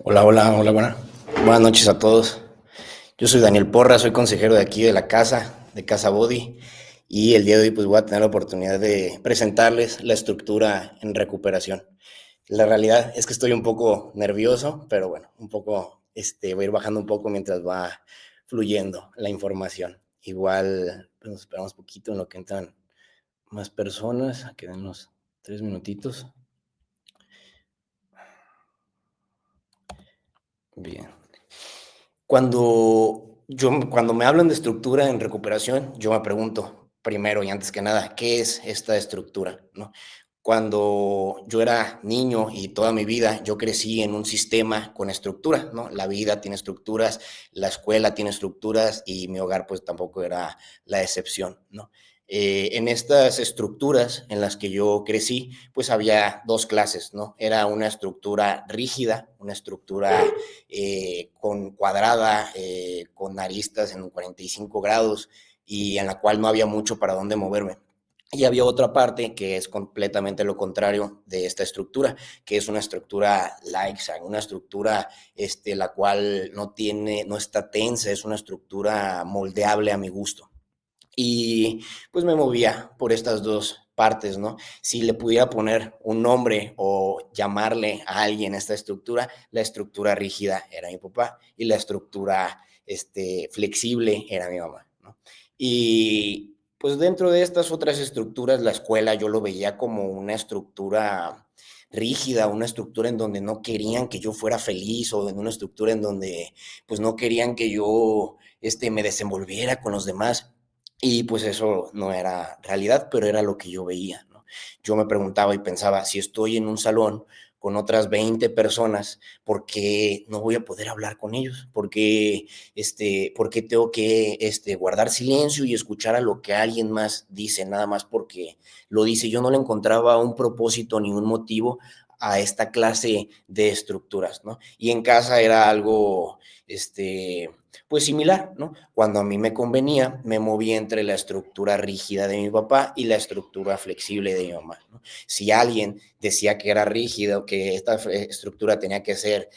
Buenas noches a todos. Yo soy Daniel Porra, soy consejero de aquí de la casa, de Casa Body, y el día de hoy pues voy a tener la oportunidad de presentarles la estructura en recuperación. La realidad es que estoy un poco nervioso, pero bueno, voy a ir bajando un poco mientras va fluyendo la información. Igual pues, nos esperamos poquito en lo que entran más personas, quedan unos 3 minutitos. Bien. Cuando me hablan de estructura en recuperación, yo me pregunto, primero y antes que nada, ¿qué es esta estructura?, ¿no? Cuando yo era niño y toda mi vida, yo crecí en un sistema con estructura, ¿no? La vida tiene estructuras, la escuela tiene estructuras y mi hogar, pues, tampoco era la excepción, ¿no? En estas estructuras en las que yo crecí, pues, había 2 clases, ¿no? Era una estructura rígida, una estructura con cuadrada, con aristas en 45 grados y en la cual no había mucho para dónde moverme. Y había otra parte que es completamente lo contrario de esta estructura, que es una estructura laxa, una estructura la cual no está tensa, es una estructura moldeable a mi gusto. Y pues me movía por estas dos partes, ¿no? Si le pudiera poner un nombre o llamarle a alguien esta estructura, la estructura rígida era mi papá y la estructura flexible era mi mamá, ¿no? Y pues dentro de estas otras estructuras, la escuela yo lo veía como una estructura rígida, una estructura en donde no querían que yo fuera feliz o en una estructura en donde pues no querían que yo me desenvolviera con los demás. Y pues eso no era realidad, pero era lo que yo veía, ¿no? Yo me preguntaba y pensaba, si estoy en un salón con otras 20 personas, ¿por qué no voy a poder hablar con ellos? ¿Por qué tengo que guardar silencio y escuchar a lo que alguien más dice, nada más porque lo dice? Yo no le encontraba un propósito ni un motivo a esta clase de estructuras, ¿no? Y en casa era algo, pues similar, ¿no? Cuando a mí me convenía, me movía entre la estructura rígida de mi papá y la estructura flexible de mi mamá, ¿no? Si alguien decía que era rígida o que esta estructura tenía que ser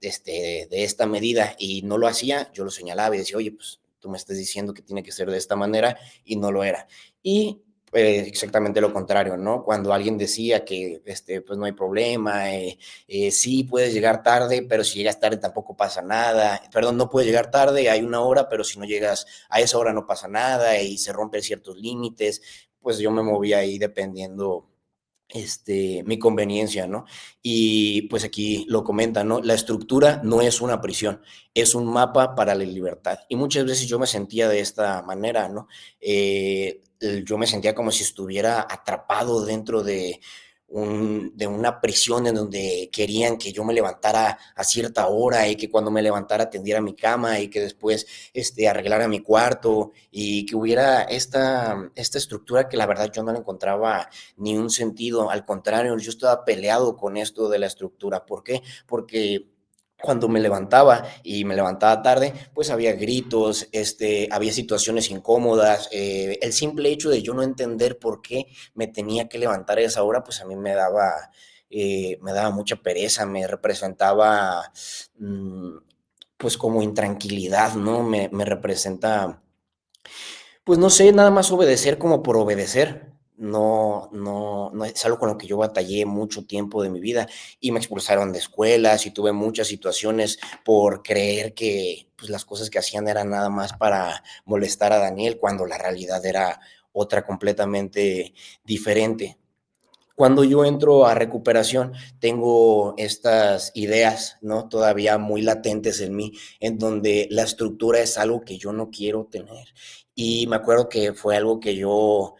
de esta medida y no lo hacía, yo lo señalaba y decía, oye, pues tú me estás diciendo que tiene que ser de esta manera y no lo era. Y exactamente lo contrario, ¿no? Cuando alguien decía que pues no hay problema, sí puedes llegar tarde, pero si llegas tarde tampoco pasa nada. Perdón, no puedes llegar tarde, hay una hora, pero si no llegas a esa hora no pasa nada y se rompen ciertos límites. Pues yo me movía ahí dependiendo mi conveniencia, ¿no? Y pues aquí lo comentan, ¿no? La estructura no es una prisión, es un mapa para la libertad. Y muchas veces yo me sentía de esta manera, ¿no? Yo me sentía como si estuviera atrapado dentro de una prisión en donde querían que yo me levantara a cierta hora y que cuando me levantara tendiera mi cama y que después arreglara mi cuarto y que hubiera esta estructura que la verdad yo no la encontraba ni un sentido. Al contrario, yo estaba peleado con esto de la estructura. ¿Por qué? Porque cuando me levantaba y me levantaba tarde, pues había gritos, había situaciones incómodas. El simple hecho de yo no entender por qué me tenía que levantar a esa hora, pues a mí me daba mucha pereza, me representaba mm, pues como intranquilidad, ¿no? Me representa pues no sé, nada más obedecer como por obedecer. No es algo con lo que yo batallé mucho tiempo de mi vida y me expulsaron de escuelas y tuve muchas situaciones por creer que pues, las cosas que hacían eran nada más para molestar a Daniel cuando la realidad era otra completamente diferente. Cuando yo entro a recuperación, tengo estas ideas, ¿no? Todavía muy latentes en mí, en donde la estructura es algo que yo no quiero tener. Y me acuerdo que fue algo que yo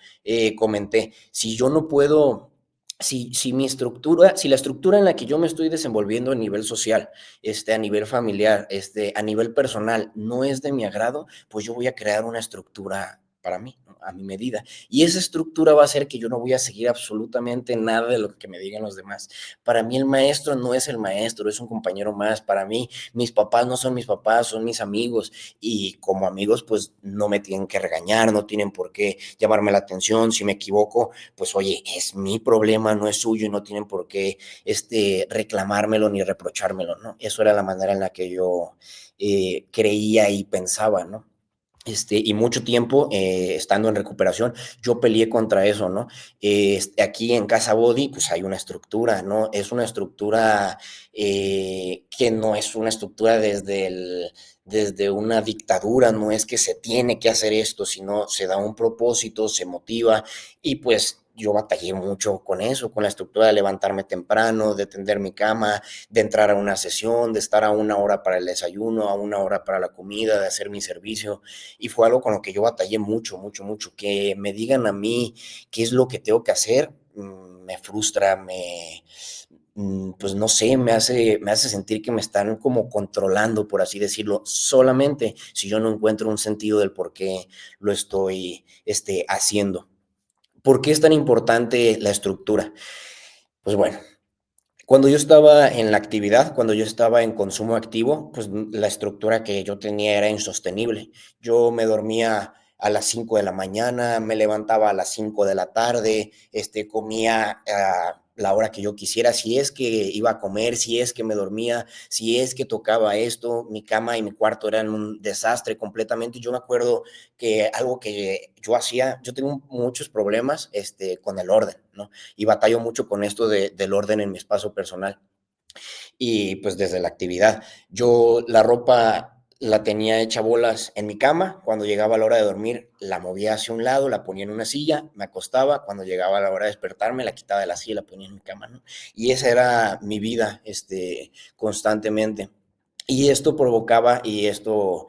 comenté, si yo no puedo, si mi estructura, si la estructura en la que yo me estoy desenvolviendo a nivel social, a nivel familiar, a nivel personal, no es de mi agrado, pues yo voy a crear una estructura para mí, ¿no? A mi medida. Y esa estructura va a hacer que yo no voy a seguir absolutamente nada de lo que me digan los demás. Para mí el maestro no es el maestro, es un compañero más. Para mí mis papás no son mis papás, son mis amigos. Y como amigos, pues no me tienen que regañar, no tienen por qué llamarme la atención. Si me equivoco, pues oye, es mi problema, no es suyo y no tienen por qué reclamármelo ni reprochármelo, ¿no? Eso era la manera en la que yo creía y pensaba, ¿no? Y mucho tiempo, estando en recuperación, yo peleé contra eso, ¿no? Aquí en Casa Body, pues hay una estructura, ¿no? Es una estructura que no es una estructura desde una dictadura, no es que se tiene que hacer esto, sino se da un propósito, se motiva y pues yo batallé mucho con eso, con la estructura de levantarme temprano, de tender mi cama, de entrar a una sesión, de estar a una hora para el desayuno, a una hora para la comida, de hacer mi servicio. Y fue algo con lo que yo batallé mucho, mucho, mucho. Que me digan a mí qué es lo que tengo que hacer, me frustra, pues no sé, me hace sentir que me están como controlando, por así decirlo, solamente si yo no encuentro un sentido del por qué lo estoy haciendo. ¿Por qué es tan importante la estructura? Pues bueno, cuando yo estaba en la actividad, cuando yo estaba en consumo activo, pues la estructura que yo tenía era insostenible. Yo me dormía a las 5 de la mañana, me levantaba a las 5 de la tarde, comía a la hora que yo quisiera, si es que iba a comer, si es que me dormía, si es que tocaba esto, mi cama y mi cuarto eran un desastre completamente. Yo me acuerdo que algo que yo hacía, yo tengo muchos problemas con el orden, ¿no? Y batallo mucho con esto del orden en mi espacio personal. Y pues desde la actividad, yo la ropa la tenía hecha bolas en mi cama, cuando llegaba la hora de dormir la movía hacia un lado, la ponía en una silla, me acostaba, cuando llegaba la hora de despertarme la quitaba de la silla y la ponía en mi cama, ¿no? Y esa era mi vida, constantemente. Y esto provocaba, y esto,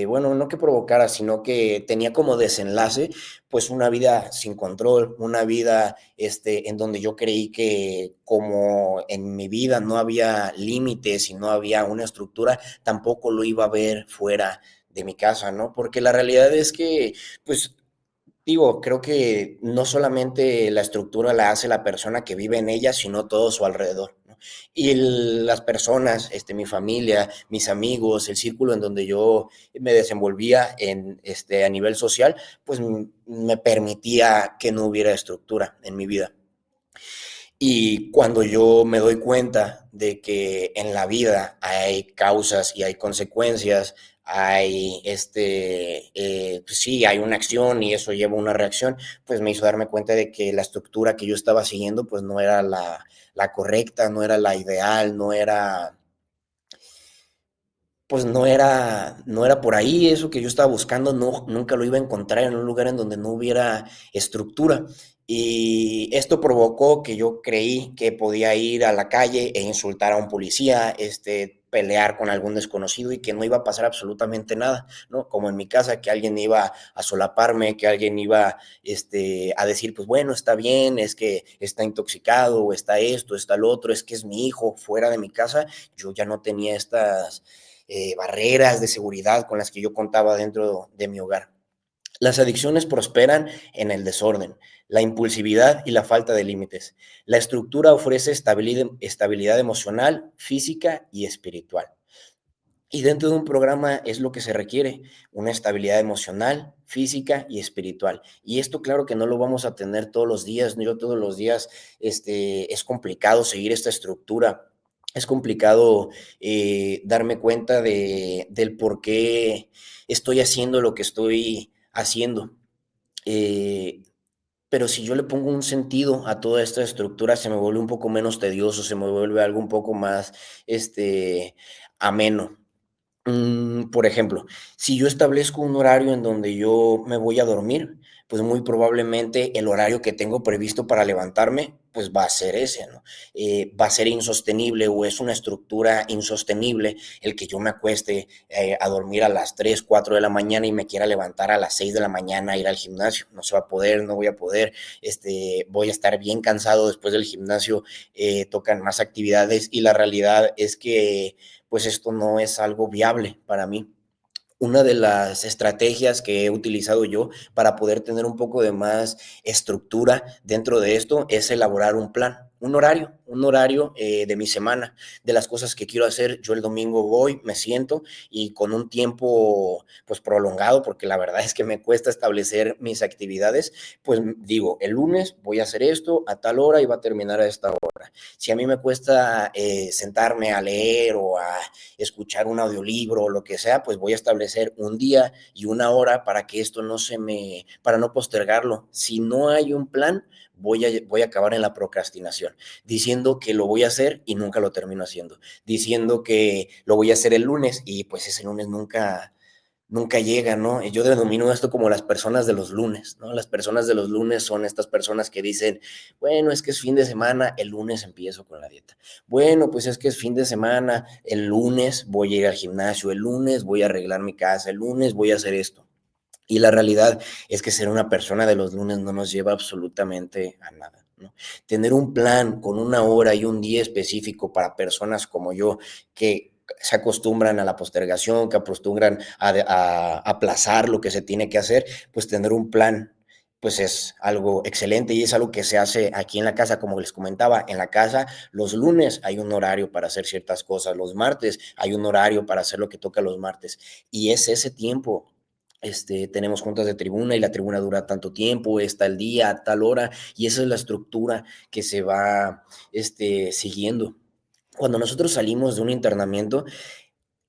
bueno, no que provocara, sino que tenía como desenlace, pues una vida sin control, una vida, en donde yo creí que como en mi vida no había límites y no había una estructura, tampoco lo iba a ver fuera de mi casa, ¿no? Porque la realidad es que, pues, digo, creo que no solamente la estructura la hace la persona que vive en ella, sino todo su alrededor, ¿no? Y las personas, mi familia, mis amigos, el círculo en donde yo me desenvolvía a nivel social, pues me permitía que no hubiera estructura en mi vida. Y cuando yo me doy cuenta de que en la vida hay causas y hay consecuencias, hay pues sí, hay una acción y eso lleva a una reacción, pues me hizo darme cuenta de que la estructura que yo estaba siguiendo, pues no era la correcta, no era la ideal, pues no era por ahí, eso que yo estaba buscando, no, nunca lo iba a encontrar en un lugar en donde no hubiera estructura. Y esto provocó que yo creí que podía ir a la calle e insultar a un policía, pelear con algún desconocido y que no iba a pasar absolutamente nada, ¿no? Como en mi casa, que alguien iba a solaparme, que alguien iba, a decir, pues bueno, está bien, es que está intoxicado, o está esto, está lo otro, es que es mi hijo, fuera de mi casa, yo ya no tenía estas barreras de seguridad con las que yo contaba dentro de mi hogar. Las adicciones prosperan en el desorden, la impulsividad y la falta de límites. La estructura ofrece estabilidad emocional, física y espiritual. Y dentro de un programa es lo que se requiere, una estabilidad emocional, física y espiritual. Y esto claro que no lo vamos a tener todos los días, no todos los días, es complicado seguir esta estructura, es complicado darme cuenta del por qué estoy haciendo lo que estoy haciendo. Eh, pero si yo le pongo un sentido a toda esta estructura, se me vuelve un poco menos tedioso, se me vuelve algo un poco más ameno. Por ejemplo, si yo establezco un horario en donde yo me voy a dormir, pues muy probablemente el horario que tengo previsto para levantarme, pues va a ser ese, ¿no? Va a ser insostenible o es una estructura insostenible el que yo me acueste a dormir a las 3, 4 de la mañana y me quiera levantar a las 6 de la mañana a ir al gimnasio. No se va a poder, no voy a poder, voy a estar bien cansado después del gimnasio, tocan más actividades y la realidad es que pues esto no es algo viable para mí. Una de las estrategias que he utilizado yo para poder tener un poco de más estructura dentro de esto es elaborar un plan, un horario de mi semana, de las cosas que quiero hacer. Yo el domingo voy, me siento y con un tiempo pues prolongado, porque la verdad es que me cuesta establecer mis actividades, pues digo, el lunes voy a hacer esto a tal hora y va a terminar a esta hora. Si a mí me cuesta sentarme a leer o a escuchar un audiolibro o lo que sea, pues voy a establecer un día y una hora para que esto no se me, para no postergarlo. Si no hay un plan, voy a acabar en la procrastinación, diciendo que lo voy a hacer y nunca lo termino haciendo, diciendo que lo voy a hacer el lunes y pues ese lunes nunca llega, ¿no? Yo denomino esto como las personas de los lunes, ¿no? Las personas de los lunes son estas personas que dicen, bueno, es que es fin de semana, el lunes empiezo con la dieta. Bueno, pues es que es fin de semana, el lunes voy a ir al gimnasio, el lunes voy a arreglar mi casa, el lunes voy a hacer esto. Y la realidad es que ser una persona de los lunes no nos lleva absolutamente a nada, ¿no? Tener un plan con una hora y un día específico para personas como yo que se acostumbran a la postergación, que acostumbran a aplazar lo que se tiene que hacer, pues tener un plan pues es algo excelente y es algo que se hace aquí en la casa, como les comentaba, en la casa los lunes hay un horario para hacer ciertas cosas, los martes hay un horario para hacer lo que toca los martes y es ese tiempo. Tenemos juntas de tribuna y la tribuna dura tanto tiempo, está el día, a tal hora, y esa es la estructura que se va siguiendo. Cuando nosotros salimos de un internamiento,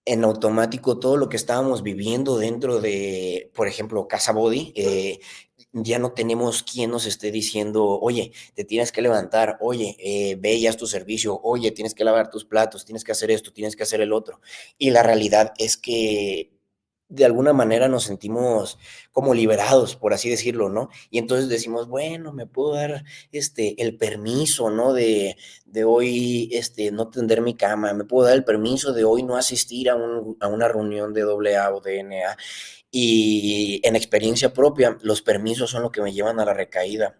en automático todo lo que estábamos viviendo dentro de, por ejemplo, Casa Body, ya no tenemos quien nos esté diciendo, oye, te tienes que levantar, oye, ve y haz tu servicio, oye, tienes que lavar tus platos, tienes que hacer esto, tienes que hacer el otro. Y la realidad es que de alguna manera nos sentimos como liberados, por así decirlo, ¿no? Y entonces decimos, bueno, me puedo dar el permiso, ¿no? De hoy no tender mi cama, me puedo dar el permiso de hoy no asistir a una reunión de AA o de NA. Y en experiencia propia, los permisos son lo que me llevan a la recaída.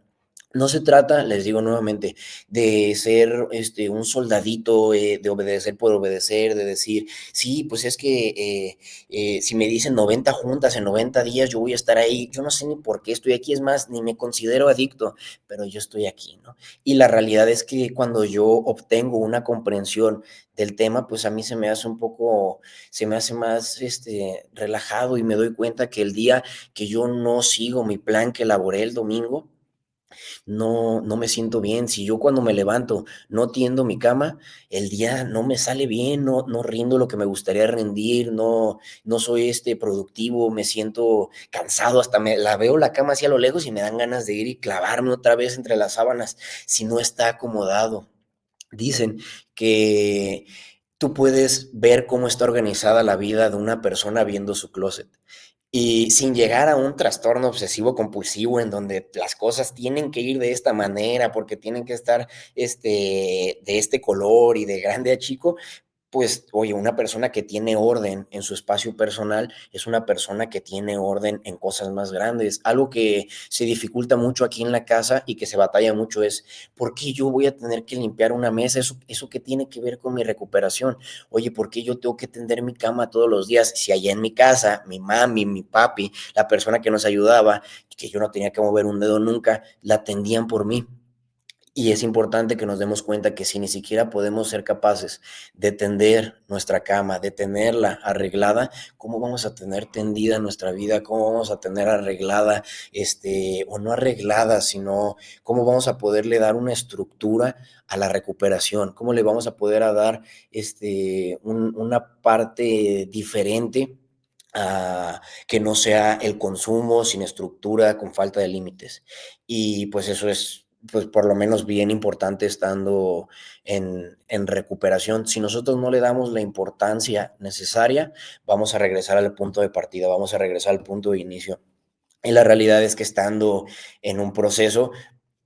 No se trata, les digo nuevamente, de ser un soldadito, de obedecer por obedecer, de decir, sí, pues es que si me dicen 90 juntas en 90 días, yo voy a estar ahí. Yo no sé ni por qué estoy aquí, es más, ni me considero adicto, pero yo estoy aquí, ¿no? Y la realidad es que cuando yo obtengo una comprensión del tema, pues a mí se me hace más relajado y me doy cuenta que el día que yo no sigo mi plan que elaboré el domingo, no me siento bien. Si yo cuando me levanto no tiendo mi cama, el día no me sale bien, no rindo lo que me gustaría rendir, no soy productivo, me siento cansado, hasta la veo la cama así a lo lejos y me dan ganas de ir y clavarme otra vez entre las sábanas si no está acomodado. Dicen que tú puedes ver cómo está organizada la vida de una persona viendo su closet. Y sin llegar a un trastorno obsesivo compulsivo en donde las cosas tienen que ir de esta manera, porque tienen que estar de este color y de grande a chico, pues, oye, una persona que tiene orden en su espacio personal es una persona que tiene orden en cosas más grandes. Algo que se dificulta mucho aquí en la casa y que se batalla mucho es, ¿por qué yo voy a tener que limpiar una mesa? ¿Eso qué tiene que ver con mi recuperación? Oye, ¿por qué yo tengo que tender mi cama todos los días? Si allá en mi casa, mi mami, mi papi, la persona que nos ayudaba, que yo no tenía que mover un dedo nunca, la tendían por mí. Y es importante que nos demos cuenta que si ni siquiera podemos ser capaces de tender nuestra cama, de tenerla arreglada, ¿cómo vamos a tener tendida nuestra vida? ¿Cómo vamos a tener arreglada, o no arreglada, sino cómo vamos a poderle dar una estructura a la recuperación? ¿Cómo le vamos a poder a dar una parte diferente? Que no sea el consumo sin estructura, con falta de límites. Y pues eso es, pues por lo menos bien importante estando en recuperación. Si nosotros no le damos la importancia necesaria, vamos a regresar al punto de partida, vamos a regresar al punto de inicio. Y la realidad es que estando en un proceso,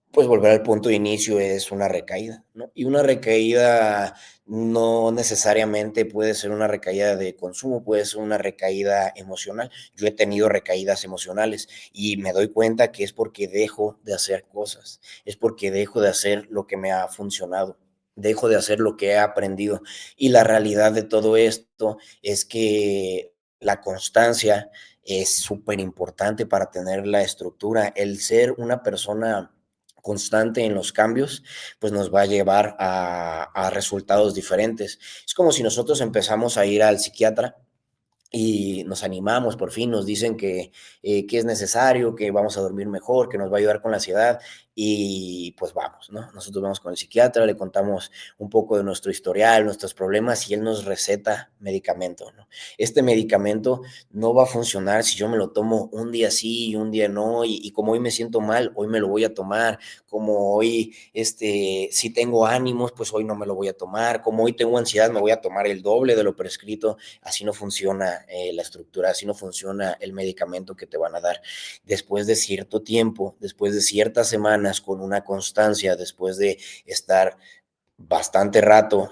pues volver al punto de inicio es una recaída, ¿no? Y una recaída no necesariamente puede ser una recaída de consumo, puede ser una recaída emocional. Yo he tenido recaídas emocionales y me doy cuenta que es porque dejo de hacer cosas, es porque dejo de hacer lo que me ha funcionado, dejo de hacer lo que he aprendido. Y la realidad de todo esto es que La constancia es súper importante para tener la estructura. El ser una persona constante en los cambios, pues nos va a llevar a resultados diferentes. Es como si nosotros empezamos a ir al psiquiatra y nos animamos, por fin nos dicen que es necesario, que vamos a dormir mejor, que nos va a ayudar con la ansiedad y pues vamos, ¿no? Nosotros vamos con el psiquiatra, le contamos un poco de nuestro historial, nuestros problemas y él nos receta medicamento, ¿no? Este medicamento no va a funcionar si yo me lo tomo un día sí y un día no y como hoy me siento mal, hoy me lo voy a tomar, como hoy sí tengo ánimos, pues hoy no me lo voy a tomar, como hoy tengo ansiedad, me voy a tomar el doble de lo prescrito. Así no funciona la estructura, así no funciona el medicamento que te van a dar. Después de cierto tiempo, después de ciertas semanas, con una constancia, después de estar bastante rato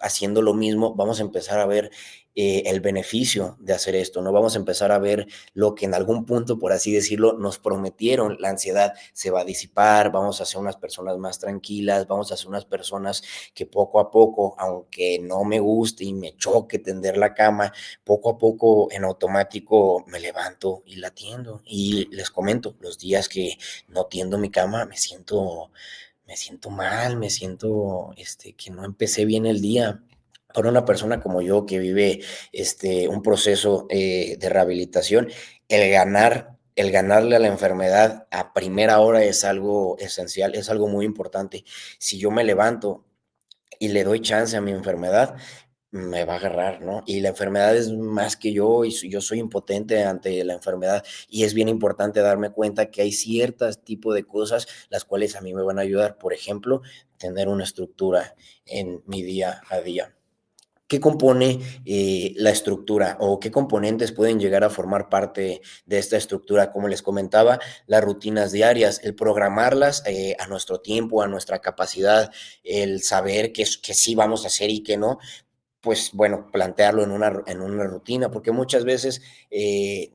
haciendo lo mismo, vamos a empezar a ver el beneficio de hacer esto, ¿no? Vamos a empezar a ver lo que en algún punto, por así decirlo, nos prometieron. La ansiedad se va a disipar, vamos a ser unas personas más tranquilas, vamos a ser unas personas que poco a poco, aunque no me guste y me choque tender la cama, poco a poco en automático me levanto y la tiendo. Y les comento, los días que no tiendo mi cama me siento mal, me siento que no empecé bien el día. Para una persona como yo que vive un proceso de rehabilitación, el ganarle a la enfermedad a primera hora es algo esencial, es algo muy importante. Si yo me levanto y le doy chance a mi enfermedad, me va a agarrar, ¿no? Y la enfermedad es más que yo y yo soy impotente ante la enfermedad y es bien importante darme cuenta que hay ciertos tipo de cosas las cuales a mí me van a ayudar. Por ejemplo, tener una estructura en mi día a día. ¿Qué compone la estructura o qué componentes pueden llegar a formar parte de esta estructura? Como les comentaba, las rutinas diarias, el programarlas a nuestro tiempo, a nuestra capacidad, el saber que sí vamos a hacer y que no, pues bueno, plantearlo en una rutina, porque muchas veces,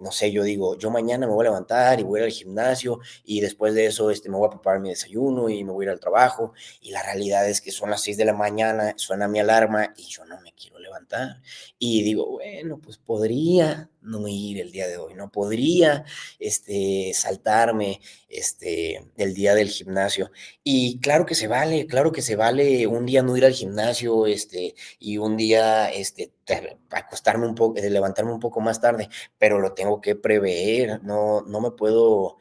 no sé, yo digo, yo mañana me voy a levantar y voy a ir al gimnasio y después de eso me voy a preparar mi desayuno y me voy a ir al trabajo y la realidad es que son las 6 de la mañana, suena mi alarma y yo no me quiero levantar. Y digo, bueno, pues podría no ir el día de hoy, no podría saltarme el día del gimnasio. Y claro que se vale un día no ir al gimnasio, y un día acostarme un poco, levantarme un poco más tarde, pero lo tengo que prever, no me puedo,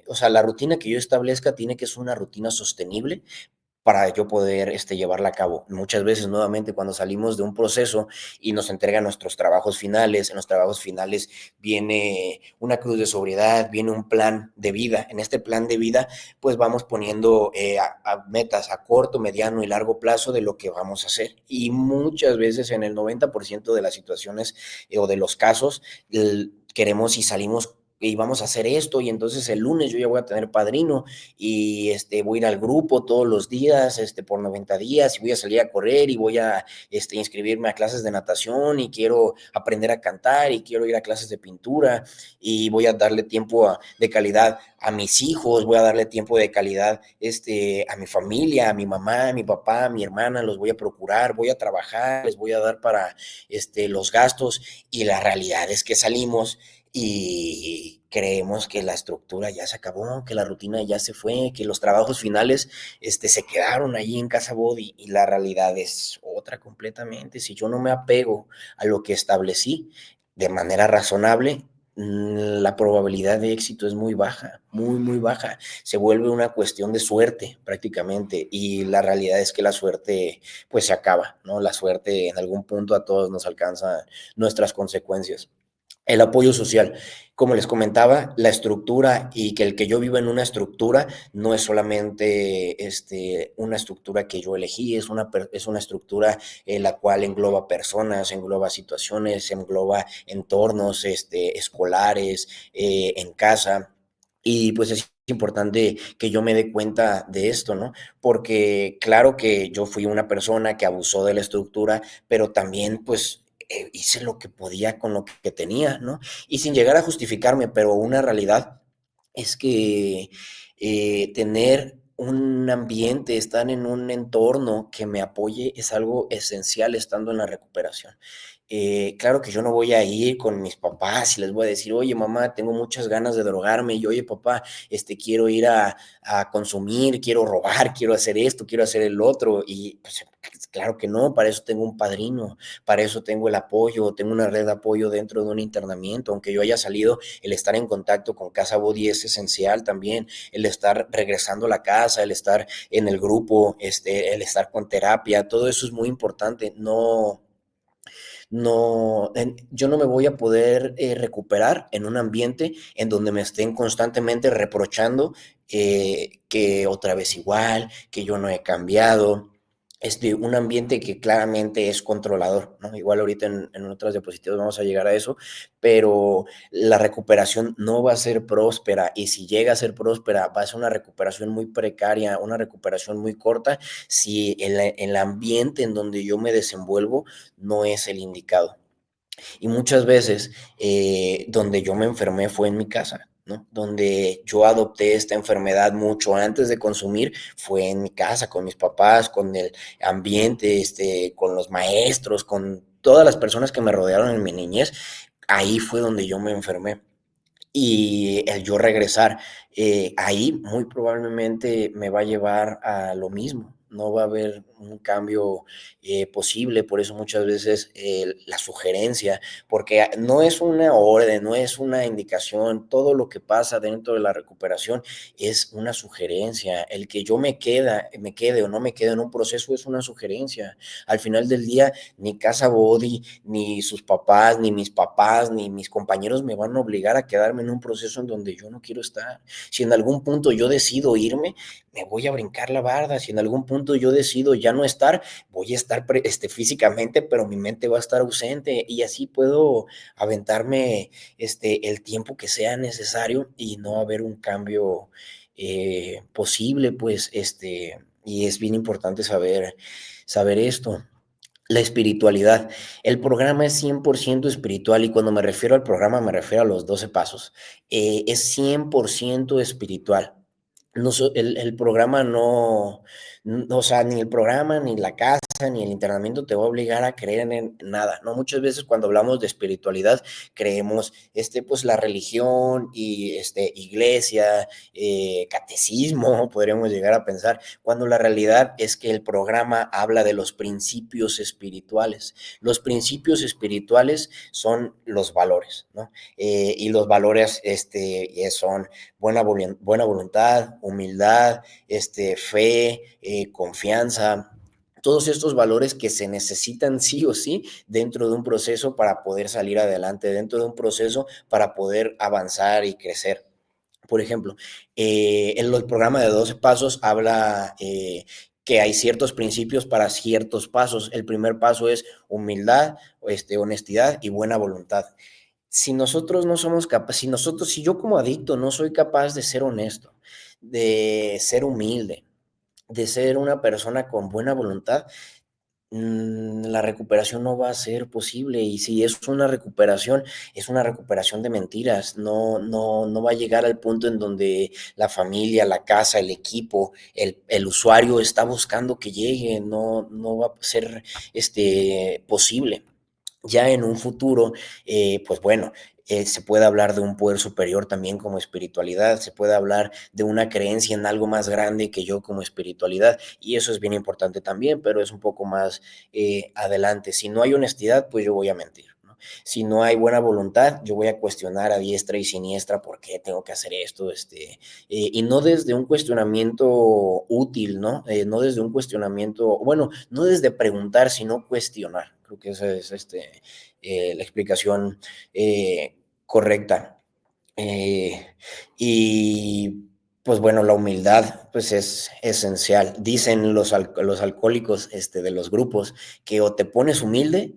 o sea, la rutina que yo establezca tiene que ser una rutina sostenible para yo poder llevarla a cabo. Muchas veces, nuevamente, cuando salimos de un proceso y nos entregan nuestros trabajos finales, en los trabajos finales viene una cruz de sobriedad, viene un plan de vida. En este plan de vida, pues vamos poniendo a metas a corto, mediano y largo plazo de lo que vamos a hacer. Y muchas veces, en el 90% de las situaciones o de los casos, queremos y salimos y vamos a hacer esto y entonces el lunes yo ya voy a tener padrino y voy a ir al grupo todos los días por 90 días y voy a salir a correr y voy a inscribirme a clases de natación y quiero aprender a cantar y quiero ir a clases de pintura y voy a darle tiempo de calidad a mis hijos, voy a darle tiempo de calidad a mi familia, a mi mamá, a mi papá, a mi hermana, los voy a procurar, voy a trabajar, les voy a dar para los gastos y la realidad es que salimos y creemos que la estructura ya se acabó, que la rutina ya se fue, que los trabajos finales se quedaron ahí en Casa Body y la realidad es otra completamente. Si yo no me apego a lo que establecí de manera razonable, la probabilidad de éxito es muy baja, muy, muy baja. Se vuelve una cuestión de suerte prácticamente y la realidad es que la suerte pues se acaba, ¿no? La suerte en algún punto a todos nos alcanza nuestras consecuencias. El apoyo social. Como les comentaba, la estructura y que el que yo viva en una estructura no es solamente una estructura que yo elegí, es una estructura en la cual engloba personas, engloba situaciones, engloba entornos escolares, en casa. Y pues es importante que yo me dé cuenta de esto, ¿no? Porque claro que yo fui una persona que abusó de la estructura, pero también pues hice lo que podía con lo que tenía, ¿no? Y sin llegar a justificarme, pero una realidad es que tener un ambiente, estar en un entorno que me apoye es algo esencial estando en la recuperación. Claro que yo no voy a ir con mis papás y les voy a decir, oye mamá, tengo muchas ganas de drogarme y oye papá, quiero ir a consumir, quiero robar, quiero hacer esto, quiero hacer el otro. Y pues, claro que no, para eso tengo un padrino, para eso tengo el apoyo, tengo una red de apoyo dentro de un internamiento. Aunque yo haya salido, el estar en contacto con Casa Body es esencial también, el estar regresando a la casa, el estar en el grupo, el estar con terapia, todo eso es muy importante. Yo no me voy a poder recuperar en un ambiente en donde me estén constantemente reprochando que otra vez igual, que yo no he cambiado. Un ambiente que claramente es controlador, ¿no? Igual ahorita en otras diapositivas vamos a llegar a eso, pero la recuperación no va a ser próspera, y si llega a ser próspera va a ser una recuperación muy precaria, una recuperación muy corta, si el ambiente en donde yo me desenvuelvo no es el indicado. Y muchas veces donde yo me enfermé fue en mi casa, ¿no? Donde yo adopté esta enfermedad mucho antes de consumir fue en mi casa, con mis papás, con el ambiente, con los maestros, con todas las personas que me rodearon en mi niñez. Ahí fue donde yo me enfermé. Y el yo regresar, ahí muy probablemente me va a llevar a lo mismo, no va a haber un cambio posible. Por eso muchas veces la sugerencia, porque no es una orden, no es una indicación, todo lo que pasa dentro de la recuperación es una sugerencia. El que yo me quede o no me quede en un proceso es una sugerencia. Al final del día, ni Casa Body, ni sus papás, ni mis papás, ni mis compañeros me van a obligar a quedarme en un proceso en donde yo no quiero estar. Si en algún punto yo decido irme, me voy a brincar la barda. Si en algún punto yo decido ya no estar, voy a estar físicamente, pero mi mente va a estar ausente, y así puedo aventarme el tiempo que sea necesario y no haber un cambio posible, pues, y es bien importante saber esto. La espiritualidad. El programa es 100% espiritual, y cuando me refiero al programa me refiero a los 12 pasos. Es 100% espiritual. No, el programa o sea, ni el programa, ni la casa, ni el internamiento te va a obligar a creer en nada, ¿no? Muchas veces cuando hablamos de espiritualidad creemos, pues la religión y iglesia, catecismo, podríamos llegar a pensar, cuando la realidad es que el programa habla de los principios espirituales. Los principios espirituales son los valores, ¿no? Y los valores son buena voluntad, humildad, fe, confianza. Todos estos valores que se necesitan sí o sí dentro de un proceso para poder salir adelante, dentro de un proceso para poder avanzar y crecer. Por ejemplo, el programa de 12 pasos habla que hay ciertos principios para ciertos pasos. El primer paso es humildad, honestidad y buena voluntad. Si nosotros no somos capaces, si yo como adicto no soy capaz de ser honesto, de ser humilde, de ser una persona con buena voluntad, la recuperación no va a ser posible. Y si es una recuperación de mentiras. No va a llegar al punto en donde la familia, la casa, el equipo, el usuario está buscando que llegue. No va a ser posible. Ya en un futuro, pues bueno, se puede hablar de un poder superior también como espiritualidad, se puede hablar de una creencia en algo más grande que yo como espiritualidad, y eso es bien importante también, pero es un poco más adelante. Si no hay honestidad, pues yo voy a mentir, ¿no? Si no hay buena voluntad, yo voy a cuestionar a diestra y siniestra por qué tengo que hacer esto, y no desde un cuestionamiento útil, ¿no? No desde un cuestionamiento, bueno, no desde preguntar, sino cuestionar. Creo que esa es la explicación correcta. Eh, y pues bueno, la humildad pues es esencial. Dicen los alcohólicos de los grupos que o te pones humilde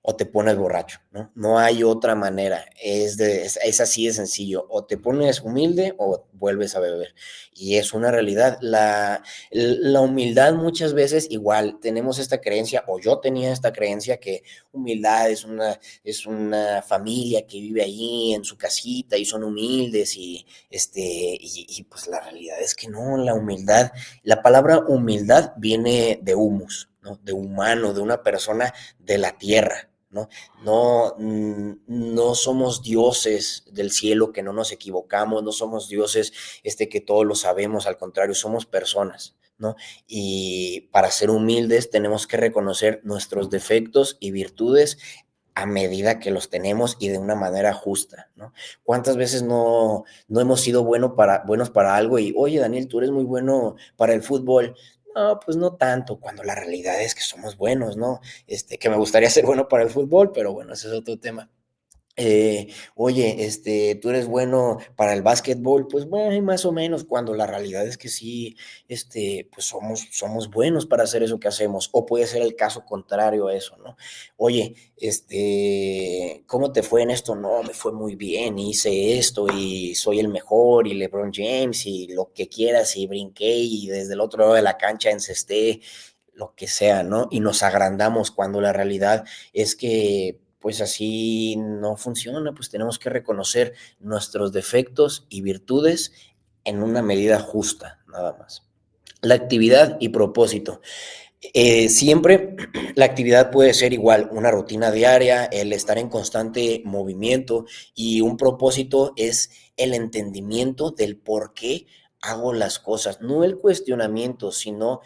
o te pones borracho, ¿no? No hay otra manera, es así de sencillo, o te pones humilde o vuelves a beber, y es una realidad. La humildad muchas veces igual tenemos esta creencia, o yo tenía esta creencia que humildad es una familia que vive allí en su casita y son humildes pues la realidad es que no, la palabra humildad viene de humus, ¿no? De humano, de una persona de la tierra, ¿no? No, no somos dioses del cielo que no nos equivocamos, no somos dioses que todo lo sabemos, al contrario, somos personas, ¿no? Y para ser humildes tenemos que reconocer nuestros defectos y virtudes a medida que los tenemos y de una manera justa, ¿no? ¿Cuántas veces no hemos sido buenos para algo y, oye, Daniel, tú eres muy bueno para el fútbol? No, pues no tanto, cuando la realidad es que somos buenos, ¿no? Que me gustaría ser bueno para el fútbol, pero bueno, ese es otro tema. Oye, tú eres bueno para el básquetbol, pues bueno, más o menos, cuando la realidad es que sí, pues somos buenos para hacer eso que hacemos, o puede ser el caso contrario a eso, ¿no? Oye, ¿cómo te fue en esto? No, me fue muy bien, hice esto y soy el mejor, y LeBron James, y lo que quieras, y brinqué, y desde el otro lado de la cancha encesté, lo que sea, ¿no? Y nos agrandamos cuando la realidad es que pues así no funciona, pues tenemos que reconocer nuestros defectos y virtudes en una medida justa, nada más. La actividad y propósito. Siempre la actividad puede ser igual, una rutina diaria, el estar en constante movimiento, y un propósito es el entendimiento del por qué hago las cosas, no el cuestionamiento, sino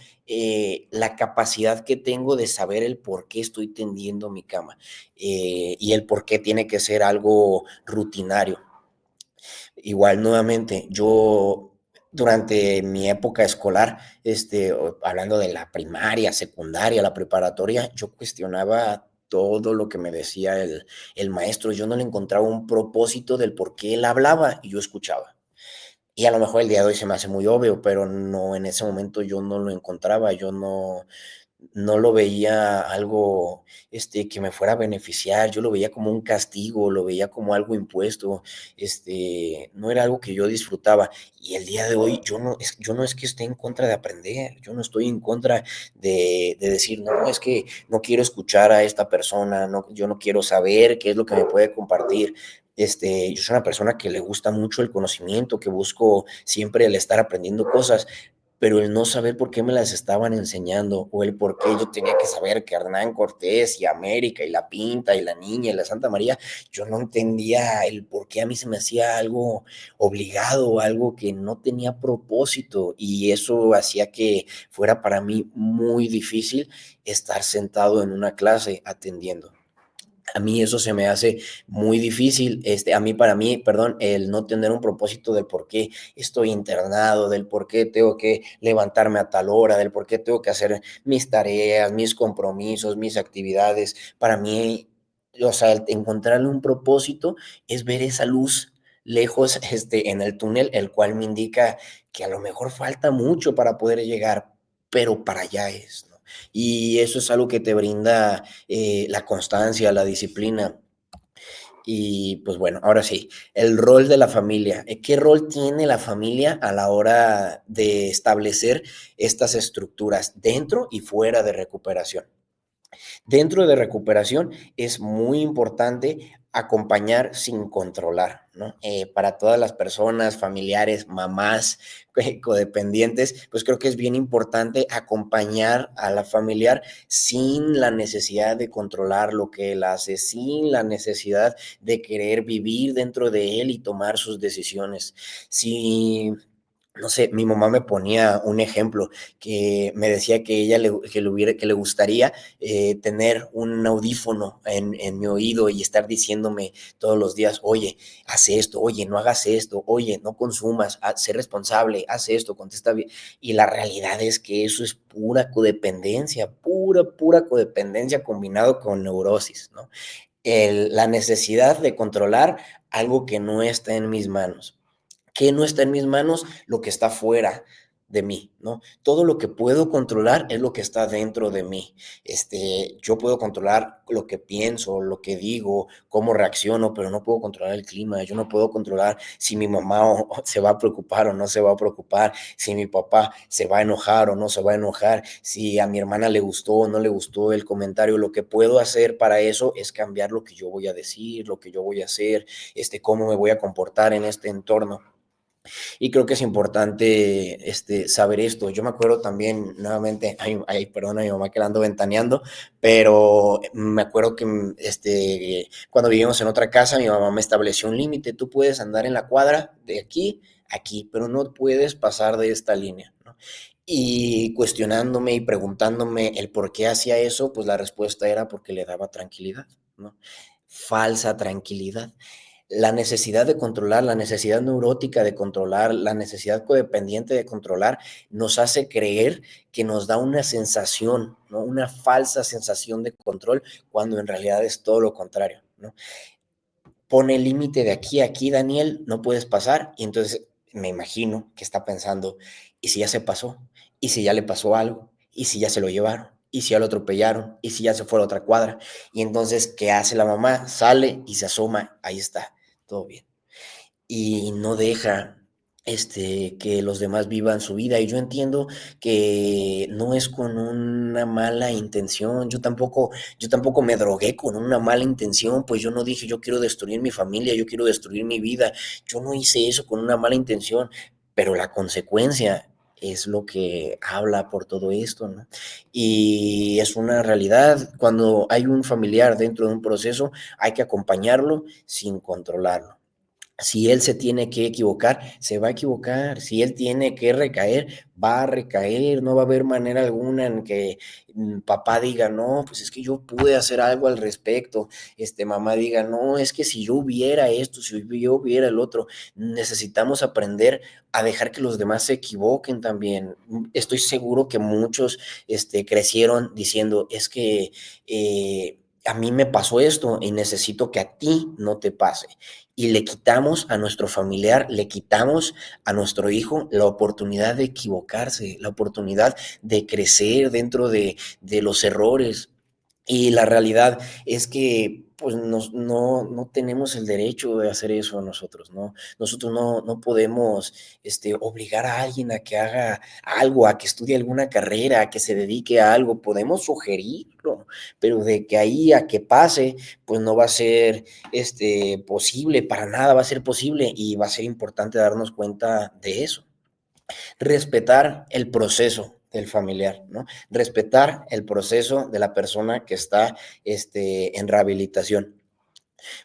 la capacidad que tengo de saber el por qué estoy tendiendo mi cama, y el por qué tiene que ser algo rutinario. Igual, nuevamente, yo durante mi época escolar, hablando de la primaria, secundaria, la preparatoria, yo cuestionaba todo lo que me decía el maestro. Yo no le encontraba un propósito del por qué él hablaba y yo escuchaba. Y a lo mejor el día de hoy se me hace muy obvio, pero no, en ese momento yo no lo encontraba, yo no lo veía algo, que me fuera a beneficiar, yo lo veía como un castigo, lo veía como algo impuesto, no era algo que yo disfrutaba. Y el día de hoy yo no es que esté en contra de aprender, yo no estoy en contra de decir, no, es que no quiero escuchar a esta persona, no, yo no quiero saber qué es lo que me puede compartir. Yo soy una persona que le gusta mucho el conocimiento, que busco siempre el estar aprendiendo cosas, pero el no saber por qué me las estaban enseñando, o el por qué yo tenía que saber que Hernán Cortés y América y la Pinta y la Niña y la Santa María, yo no entendía el por qué a mí se me hacía algo obligado, algo que no tenía propósito, y eso hacía que fuera para mí muy difícil estar sentado en una clase atendiendo. A mí eso se me hace muy difícil, para mí, perdón, el no tener un propósito del por qué estoy internado, del por qué tengo que levantarme a tal hora, del por qué tengo que hacer mis tareas, mis compromisos, mis actividades. Para mí, o sea, el encontrarle un propósito es ver esa luz lejos, en el túnel, el cual me indica que a lo mejor falta mucho para poder llegar, pero para allá es, ¿no? Y eso es algo que te brinda la constancia, la disciplina. Y pues bueno, ahora sí, el rol de la familia. ¿Qué rol tiene la familia a la hora de establecer estas estructuras dentro y fuera de recuperación? Dentro de recuperación es muy importante acompañar sin controlar, ¿no? Para todas las personas, familiares, mamás, codependientes, pues creo que es bien importante acompañar a la familiar sin la necesidad de controlar lo que él hace, sin la necesidad de querer vivir dentro de él y tomar sus decisiones. Si no sé, mi mamá me ponía un ejemplo que me decía que que le gustaría tener un audífono en mi oído y estar diciéndome todos los días, oye, haz esto, oye, no hagas esto, oye, no consumas, sé responsable, haz esto, contesta bien. Y la realidad es que eso es pura codependencia, pura codependencia combinado con neurosis, ¿no? La necesidad de controlar algo que no está en mis manos. ¿Qué no está en mis manos? Lo que está fuera. de mí, ¿no? Todo lo que puedo controlar es lo que está dentro de mí. Yo puedo controlar lo que pienso, lo que digo, cómo reacciono, pero no puedo controlar el clima. Yo no puedo controlar si mi mamá o se va a preocupar o no se va a preocupar, si mi papá se va a enojar o no se va a enojar, si a mi hermana le gustó o no le gustó el comentario. Lo que puedo hacer para eso es cambiar lo que yo voy a decir, lo que yo voy a hacer, cómo me voy a comportar en este entorno. Y creo que es importante saber esto. Yo me acuerdo también, nuevamente, perdón a mi mamá que la ando ventaneando, pero me acuerdo que cuando vivimos en otra casa, mi mamá me estableció un límite. Tú puedes andar en la cuadra de aquí a aquí, pero no puedes pasar de esta línea, ¿no? Y cuestionándome y preguntándome el por qué hacía eso, pues la respuesta era porque le daba tranquilidad, ¿no? Falsa tranquilidad. La necesidad de controlar, la necesidad neurótica de controlar, la necesidad codependiente de controlar, nos hace creer que nos da una sensación, ¿no? Una falsa sensación de control, cuando en realidad es todo lo contrario, ¿no? Pone el límite de aquí a aquí, Daniel, no puedes pasar. Y entonces me imagino que está pensando, ¿y si ya se pasó? ¿Y si ya le pasó algo? ¿Y si ya se lo llevaron? ¿Y si ya lo atropellaron? ¿Y si ya se fue a la otra cuadra? Y entonces, ¿qué hace la mamá? Sale y se asoma, ahí está, todo bien. Y no deja que los demás vivan su vida. Y yo entiendo que no es con una mala intención. Yo tampoco me drogué con una mala intención, pues yo no dije yo quiero destruir mi familia, yo quiero destruir mi vida. Yo no hice eso con una mala intención, pero la consecuencia es lo que habla por todo esto, ¿no? Y es una realidad. Cuando hay un familiar dentro de un proceso, hay que acompañarlo sin controlarlo. Si él se tiene que equivocar, se va a equivocar. Si él tiene que recaer, va a recaer. No va a haber manera alguna en que papá diga, no, pues es que yo pude hacer algo al respecto. Mamá diga, no, es que si yo hubiera esto, si yo hubiera el otro. Necesitamos aprender a dejar que los demás se equivoquen también. Estoy seguro que muchos crecieron diciendo, es que a mí me pasó esto y necesito que a ti no te pase, y le quitamos a nuestro familiar, le quitamos a nuestro hijo la oportunidad de equivocarse, la oportunidad de crecer dentro de los errores. Y la realidad es que pues no tenemos el derecho de hacer eso nosotros, ¿no? Nosotros no podemos obligar a alguien a que haga algo, a que estudie alguna carrera, a que se dedique a algo. Podemos sugerirlo, pero de que ahí a que pase, pues no va a ser posible, para nada va a ser posible, y va a ser importante darnos cuenta de eso. Respetar el proceso del familiar, ¿no? Respetar el proceso de la persona que está en rehabilitación.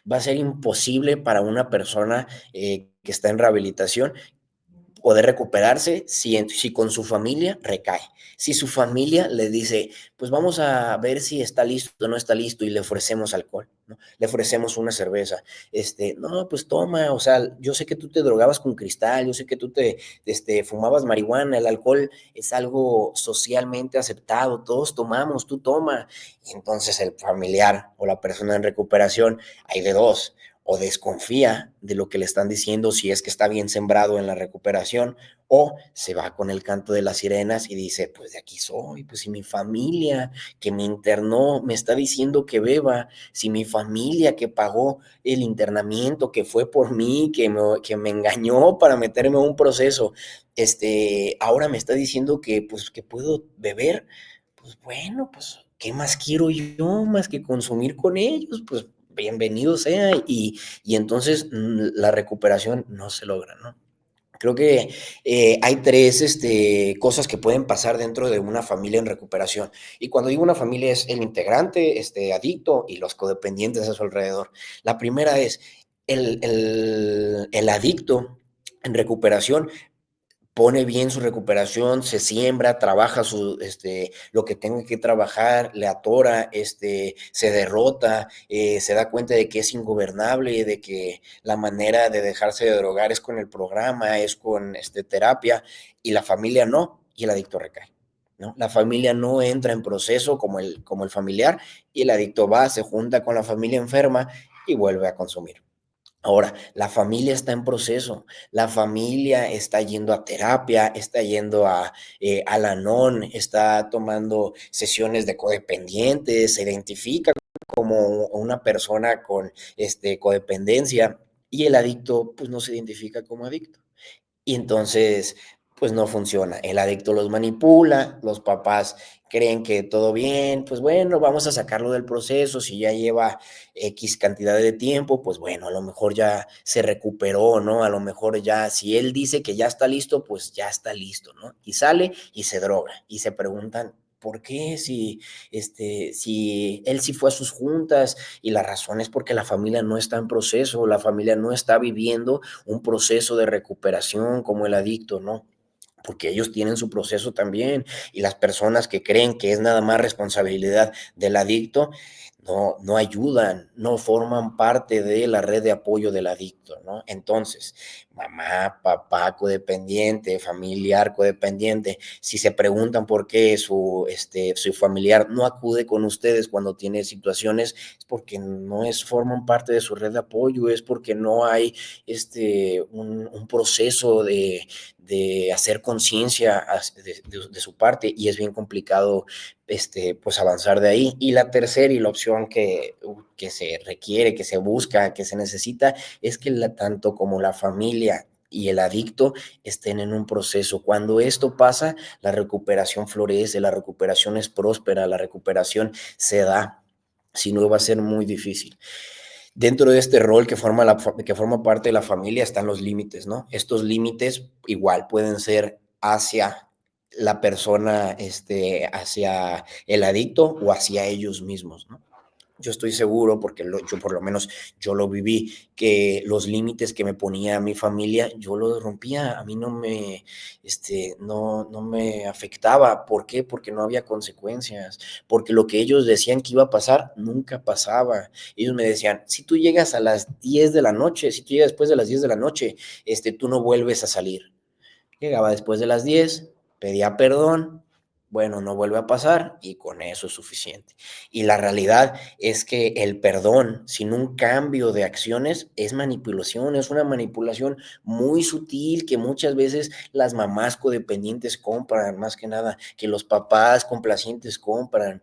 Va a ser imposible para una persona que está en rehabilitación poder recuperarse si con su familia recae. Si su familia le dice, pues vamos a ver si está listo o no está listo, y le ofrecemos alcohol, ¿no? Le ofrecemos una cerveza. No, pues toma, o sea, yo sé que tú te drogabas con cristal, yo sé que tú fumabas marihuana, el alcohol es algo socialmente aceptado, todos tomamos, tú toma. Y entonces el familiar o la persona en recuperación, hay de dos: o desconfía de lo que le están diciendo, si es que está bien sembrado en la recuperación, o se va con el canto de las sirenas y dice, pues de aquí soy, pues si mi familia que me internó me está diciendo que beba, si mi familia que pagó el internamiento, que fue por mí, que me engañó para meterme a un proceso, ahora me está diciendo que pues que puedo beber, pues bueno, pues ¿qué más quiero yo más que consumir con ellos? Pues bienvenido sea, y entonces la recuperación no se logra, ¿no? Creo que hay tres cosas que pueden pasar dentro de una familia en recuperación. Y cuando digo una familia, es el integrante, adicto, y los codependientes a su alrededor. La primera es el adicto en recuperación. Pone bien su recuperación, se siembra, trabaja lo que tenga que trabajar, le atora, se derrota, se da cuenta de que es ingobernable, de que la manera de dejarse de drogar es con el programa, es con terapia, y la familia no, y el adicto recae, ¿no? La familia no entra en proceso como el familiar, y el adicto va, se junta con la familia enferma y vuelve a consumir. Ahora, la familia está en proceso, la familia está yendo a terapia, está yendo a Al-Anon, está tomando sesiones de codependientes, se identifica como una persona con codependencia y el adicto pues no se identifica como adicto. Y entonces, pues no funciona. El adicto los manipula, los papás creen que todo bien, pues bueno, vamos a sacarlo del proceso, si ya lleva X cantidad de tiempo, pues bueno, a lo mejor ya se recuperó, ¿no? A lo mejor ya, si él dice que ya está listo, pues ya está listo, ¿no? Y sale y se droga y se preguntan, ¿por qué? Si él sí fue a sus juntas y la razón es porque la familia no está en proceso, la familia no está viviendo un proceso de recuperación como el adicto, ¿no? Porque ellos tienen su proceso también y las personas que creen que es nada más responsabilidad del adicto, no ayudan, no forman parte de la red de apoyo del adicto, ¿no? Entonces, mamá, papá codependiente, familiar codependiente, si se preguntan por qué su familiar no acude con ustedes cuando tiene situaciones, es porque no forman parte de su red de apoyo, es porque no hay un proceso de hacer conciencia de su parte y es bien complicado pues avanzar de ahí. Y la tercera y la opción que se requiere, que se busca, que se necesita, es que tanto como la familia y el adicto estén en un proceso. Cuando esto pasa, la recuperación florece, la recuperación es próspera, la recuperación se da. Si no, va a ser muy difícil. Dentro de este rol que forma parte de la familia están los límites, ¿no? Estos límites igual pueden ser hacia la persona, hacia el adicto o hacia ellos mismos, ¿no? Yo estoy seguro, porque yo por lo menos yo lo viví, que los límites que me ponía mi familia, yo los rompía, a mí no me afectaba. ¿Por qué? Porque no había consecuencias, porque lo que ellos decían que iba a pasar, nunca pasaba. Ellos me decían, si tú llegas a las 10 de la noche, si tú llegas después de las 10 de la noche, tú no vuelves a salir. Llegaba después de las 10, pedía perdón, bueno, no vuelve a pasar y con eso es suficiente. Y la realidad es que el perdón sin un cambio de acciones es manipulación, es una manipulación muy sutil que muchas veces las mamás codependientes compran, más que nada, que los papás complacientes compran,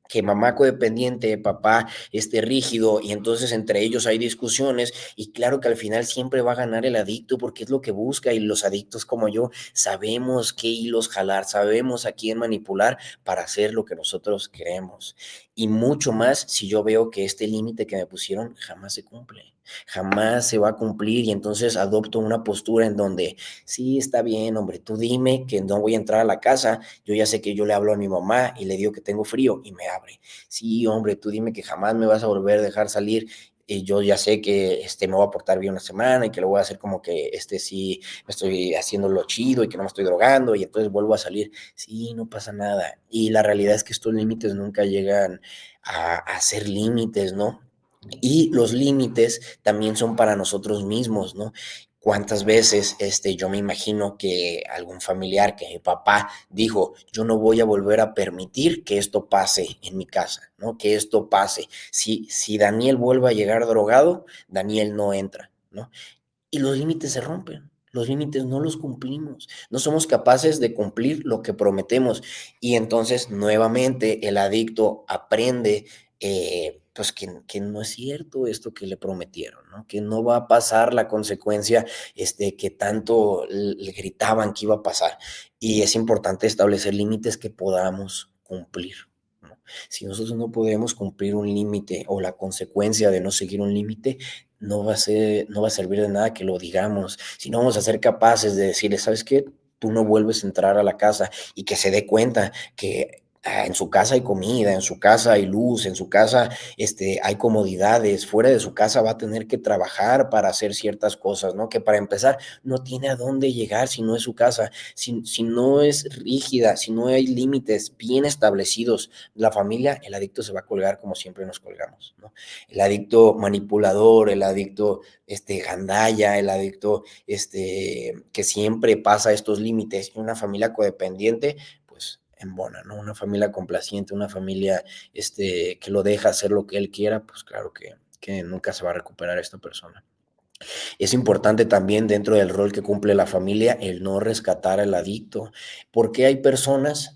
que mamá codependiente, papá rígido, y entonces entre ellos hay discusiones, y claro que al final siempre va a ganar el adicto porque es lo que busca, y los adictos como yo sabemos qué hilos jalar, sabemos a quién manipular para hacer lo que nosotros queremos. Y mucho más si yo veo que este límite que me pusieron jamás se cumple, jamás se va a cumplir, y entonces adopto una postura en donde, sí, está bien, hombre, tú dime que no voy a entrar a la casa, yo ya sé que yo le hablo a mi mamá y le digo que tengo frío y me abre. Sí, hombre, tú dime que jamás me vas a volver a dejar salir. Y yo ya sé que me voy a portar bien una semana y que lo voy a hacer como que sí me estoy haciendo lo chido y que no me estoy drogando y entonces vuelvo a salir. Sí, no pasa nada. Y la realidad es que estos límites nunca llegan a ser límites, ¿no? Y los límites también son para nosotros mismos, ¿no? ¿Cuántas veces yo me imagino que algún familiar, que mi papá dijo, yo no voy a volver a permitir que esto pase en mi casa, ¿no? Que esto pase. Si Daniel vuelve a llegar drogado, Daniel no entra, ¿no? Y los límites se rompen. Los límites no los cumplimos, no somos capaces de cumplir lo que prometemos y entonces nuevamente el adicto aprende pues que no es cierto esto que le prometieron, ¿no? Que no va a pasar la consecuencia que tanto le gritaban que iba a pasar. Y es importante establecer límites que podamos cumplir, ¿no? Si nosotros no podemos cumplir un límite o la consecuencia de no seguir un límite, no va a servir de nada que lo digamos, si no vamos a ser capaces de decirle, ¿sabes qué? Tú no vuelves a entrar a la casa y que se dé cuenta que en su casa hay comida, en su casa hay luz, en su casa hay comodidades, fuera de su casa va a tener que trabajar para hacer ciertas cosas, ¿no? Que para empezar no tiene a dónde llegar si no es su casa, si no es rígida, si no hay límites bien establecidos, la familia, el adicto se va a colgar como siempre nos colgamos, ¿no? El adicto manipulador, el adicto gandalla, el adicto que siempre pasa estos límites, y una familia codependiente, pues embona, ¿no? Una familia complaciente, una familia que lo deja hacer lo que él quiera, pues claro que nunca se va a recuperar esta persona. Es importante también dentro del rol que cumple la familia el no rescatar al adicto, porque hay personas,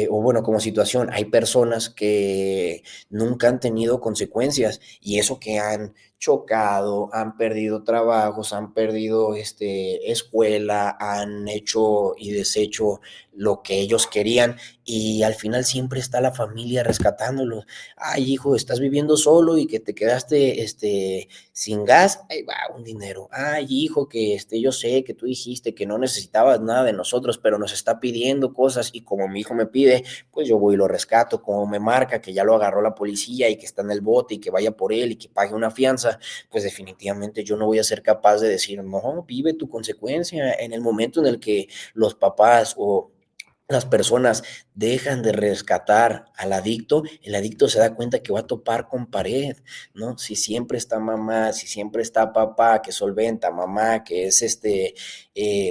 o bueno, como situación, hay personas que nunca han tenido consecuencias y eso que han chocado, han perdido trabajos, han perdido escuela, han hecho y deshecho lo que ellos querían y al final siempre está la familia rescatándolos. Ay, hijo, estás viviendo solo y que te quedaste sin gas, ahí va un dinero. Ay, hijo, que yo sé que tú dijiste que no necesitabas nada de nosotros, pero nos está pidiendo cosas y como mi hijo me pide, pues yo voy y lo rescato. Como me marca que ya lo agarró la policía y que está en el bote y que vaya por él y que pague una fianza, pues definitivamente yo no voy a ser capaz de decir, no, vive tu consecuencia. En el momento en el que los papás o las personas dejan de rescatar al adicto, el adicto se da cuenta que va a topar con pared, ¿no? Si siempre está mamá, si siempre está papá que solventa, mamá que es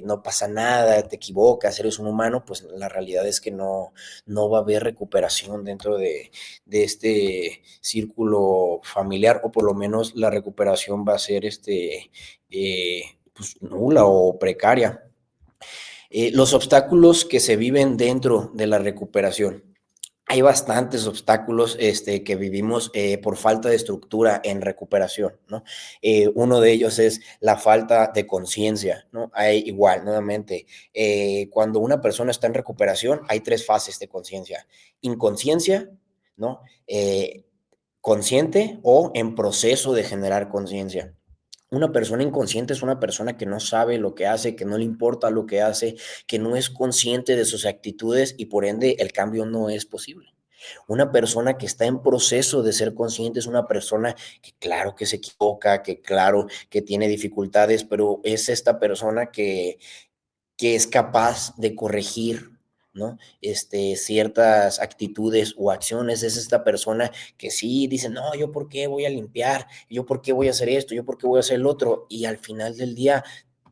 no pasa nada, te equivocas, eres un humano, pues la realidad es que no va a haber recuperación dentro de este círculo familiar, o por lo menos la recuperación va a ser pues, nula o precaria. Los obstáculos que se viven dentro de la recuperación. Hay bastantes obstáculos que vivimos por falta de estructura en recuperación, ¿no? Uno de ellos es la falta de conciencia, ¿no? Hay igual, nuevamente, cuando una persona está en recuperación, hay tres fases de conciencia. Inconsciencia, ¿no? Consciente o en proceso de generar conciencia. Una persona inconsciente es una persona que no sabe lo que hace, que no le importa lo que hace, que no es consciente de sus actitudes y por ende el cambio no es posible. Una persona que está en proceso de ser consciente es una persona que claro que se equivoca, que claro que tiene dificultades, pero es esta persona que es capaz de corregir, ¿no? Ciertas actitudes o acciones. Es esta persona que sí dice, no, yo por qué voy a limpiar, yo por qué voy a hacer esto, yo por qué voy a hacer el otro, y al final del día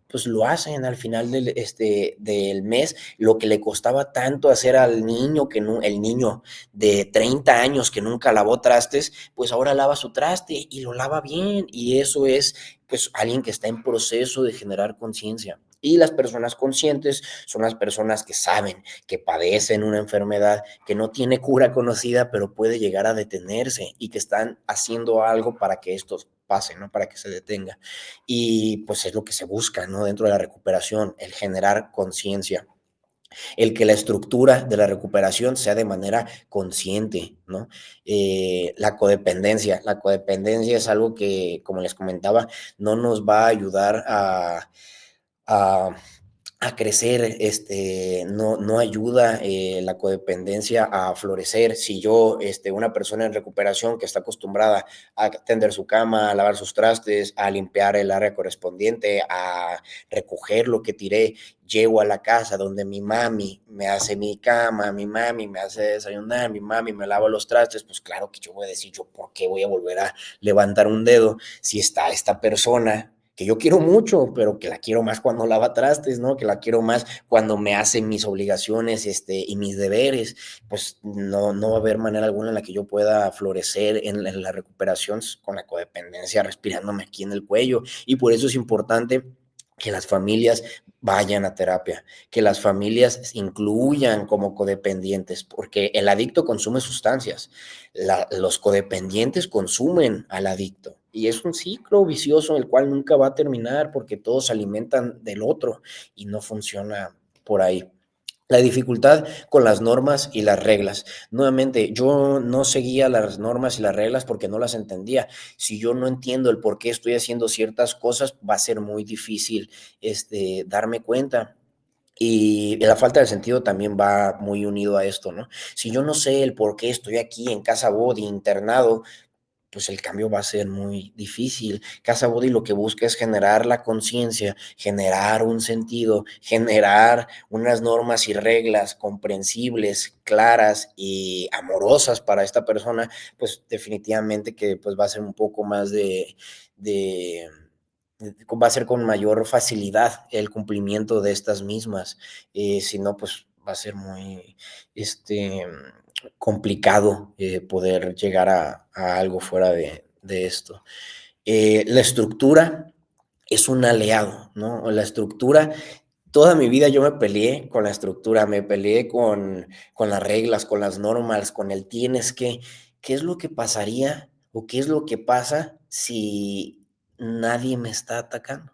pues lo hacen al final del mes, lo que le costaba tanto hacer al niño, que no, el niño de 30 años que nunca lavó trastes, pues ahora lava su traste y lo lava bien, y eso es pues alguien que está en proceso de generar conciencia. Y las personas conscientes son las personas que saben que padecen una enfermedad que no tiene cura conocida, pero puede llegar a detenerse y que están haciendo algo para que esto pase, ¿no? Para que se detenga. Y pues es lo que se busca, ¿no? Dentro de la recuperación, el generar conciencia, el que la estructura de la recuperación sea de manera consciente, ¿no? La codependencia es algo que, como les comentaba, no nos va a ayudar a crecer, no ayuda la codependencia a florecer. Si yo, una persona en recuperación que está acostumbrada a tender su cama, a lavar sus trastes, a limpiar el área correspondiente, a recoger lo que tiré, llego a la casa donde mi mami me hace mi cama, mi mami me hace desayunar, mi mami me lava los trastes, pues claro que yo voy a decir, yo por qué voy a volver a levantar un dedo si está esta persona que yo quiero mucho, pero que la quiero más cuando lava trastes, ¿no? Que la quiero más cuando me hace mis obligaciones, y mis deberes, pues no va a haber manera alguna en la que yo pueda florecer en la recuperación con la codependencia respirándome aquí en el cuello. Y por eso es importante que las familias vayan a terapia, que las familias incluyan como codependientes, porque el adicto consume sustancias, los codependientes consumen al adicto y es un ciclo vicioso en el cual nunca va a terminar porque todos se alimentan del otro y no funciona por ahí. La dificultad con las normas y las reglas. Nuevamente, yo no seguía las normas y las reglas porque no las entendía. Si yo no entiendo el por qué estoy haciendo ciertas cosas, va a ser muy difícil darme cuenta. Y la falta de sentido también va muy unido a esto, ¿no? Si yo no sé el por qué estoy aquí en Casa Body internado, pues el cambio va a ser muy difícil. Casa Body lo que busca es generar la conciencia, generar un sentido, generar unas normas y reglas comprensibles, claras y amorosas para esta persona, pues definitivamente que pues va a ser un poco más de va a ser con mayor facilidad el cumplimiento de estas mismas. Si no, pues va a ser muy, complicado poder llegar a algo fuera de esto. La estructura es un aliado, ¿no? La estructura, toda mi vida yo me peleé con la estructura, me peleé con las reglas, con las normas, con el tienes que. ¿Qué es lo que pasaría o qué es lo que pasa si nadie me está atacando?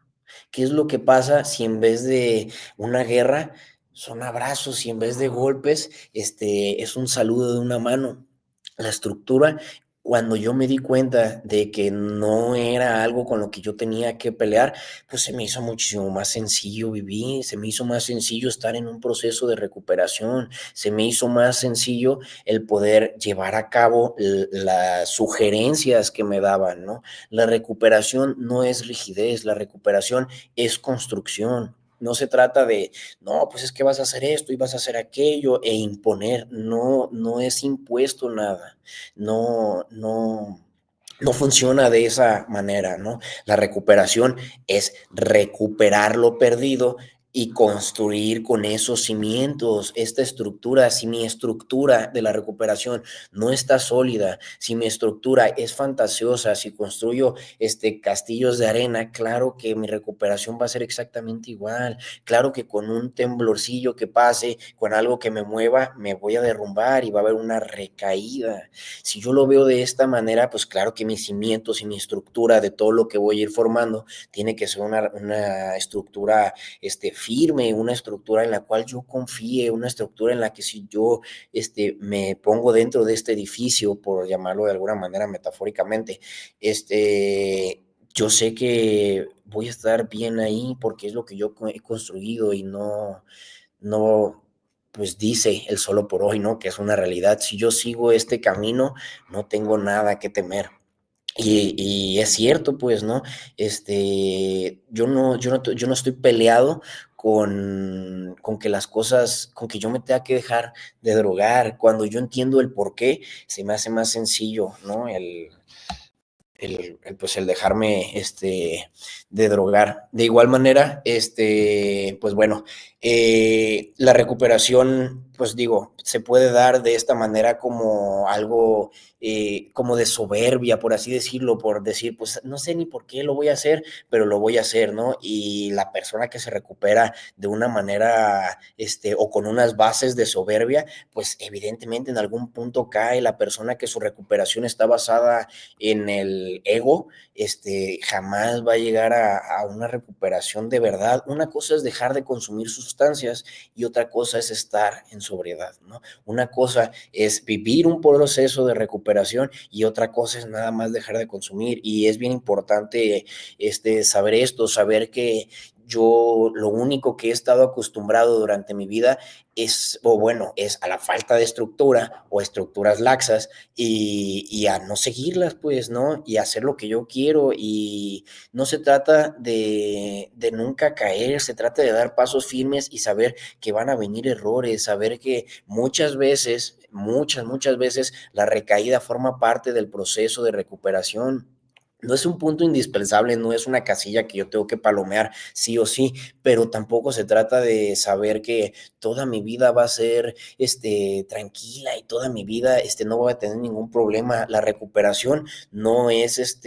¿Qué es lo que pasa si en vez de una guerra son abrazos y en vez de golpes, es un saludo de una mano? La estructura, cuando yo me di cuenta de que no era algo con lo que yo tenía que pelear, pues se me hizo muchísimo más sencillo vivir, se me hizo más sencillo estar en un proceso de recuperación, se me hizo más sencillo el poder llevar a cabo las sugerencias que me daban, ¿no? La recuperación no es rigidez, la recuperación es construcción. No se trata de, no, pues es que vas a hacer esto y vas a hacer aquello e imponer. No, no es impuesto nada. No, no, no funciona de esa manera, ¿no? La recuperación es recuperar lo perdido y construir con esos cimientos esta estructura. Si mi estructura de la recuperación no está sólida, si mi estructura es fantasiosa, si construyo castillos de arena, claro que mi recuperación va a ser exactamente igual. Claro que con un temblorcillo que pase, con algo que me mueva, me voy a derrumbar y va a haber una recaída. Si yo lo veo de esta manera, pues claro que mis cimientos y mi estructura de todo lo que voy a ir formando tiene que ser una estructura firme, una estructura en la cual yo confíe, una estructura en la que si yo me pongo dentro de este edificio, por llamarlo de alguna manera metafóricamente, yo sé que voy a estar bien ahí porque es lo que yo he construido y no, pues dice el solo por hoy, ¿no? Que es una realidad. Si yo sigo este camino, no tengo nada que temer. Y es cierto, pues, ¿no? Yo no estoy peleado con que las cosas, con que yo me tenga que dejar de drogar. Cuando yo entiendo el por qué, se me hace más sencillo, ¿no? Pues el dejarme de drogar. De igual manera, pues bueno, la recuperación, pues digo, se puede dar de esta manera como algo como de soberbia, por así decirlo, por decir, pues no sé ni por qué lo voy a hacer, pero lo voy a hacer, ¿no? Y la persona que se recupera de una manera, o con unas bases de soberbia, pues evidentemente en algún punto cae. La persona que su recuperación está basada en el ego, jamás va a llegar a una recuperación de verdad. Una cosa es dejar de consumir sustancias y otra cosa es estar en sobriedad, ¿no? Una cosa es vivir un proceso de recuperación y otra cosa es nada más dejar de consumir. Y es bien importante saber esto, saber que yo lo único que he estado acostumbrado durante mi vida es a la falta de estructura o estructuras laxas y a no seguirlas, pues, ¿no? Y hacer lo que yo quiero. Y no se trata de nunca caer, se trata de dar pasos firmes y saber que van a venir errores, saber que muchas veces la recaída forma parte del proceso de recuperación. No es un punto indispensable, no es una casilla que yo tengo que palomear sí o sí, pero tampoco se trata de saber que toda mi vida va a ser tranquila y toda mi vida no voy a tener ningún problema. La recuperación no es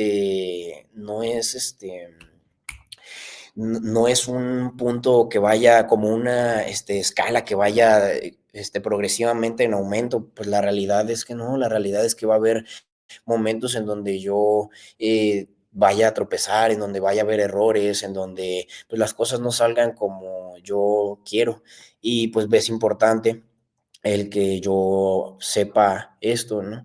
un punto que vaya como una escala que vaya progresivamente en aumento. Pues la realidad es que no, la realidad es que va a haber momentos en donde yo vaya a tropezar, en donde vaya a haber errores, en donde pues las cosas no salgan como yo quiero. Y pues es importante el que yo sepa esto, ¿no?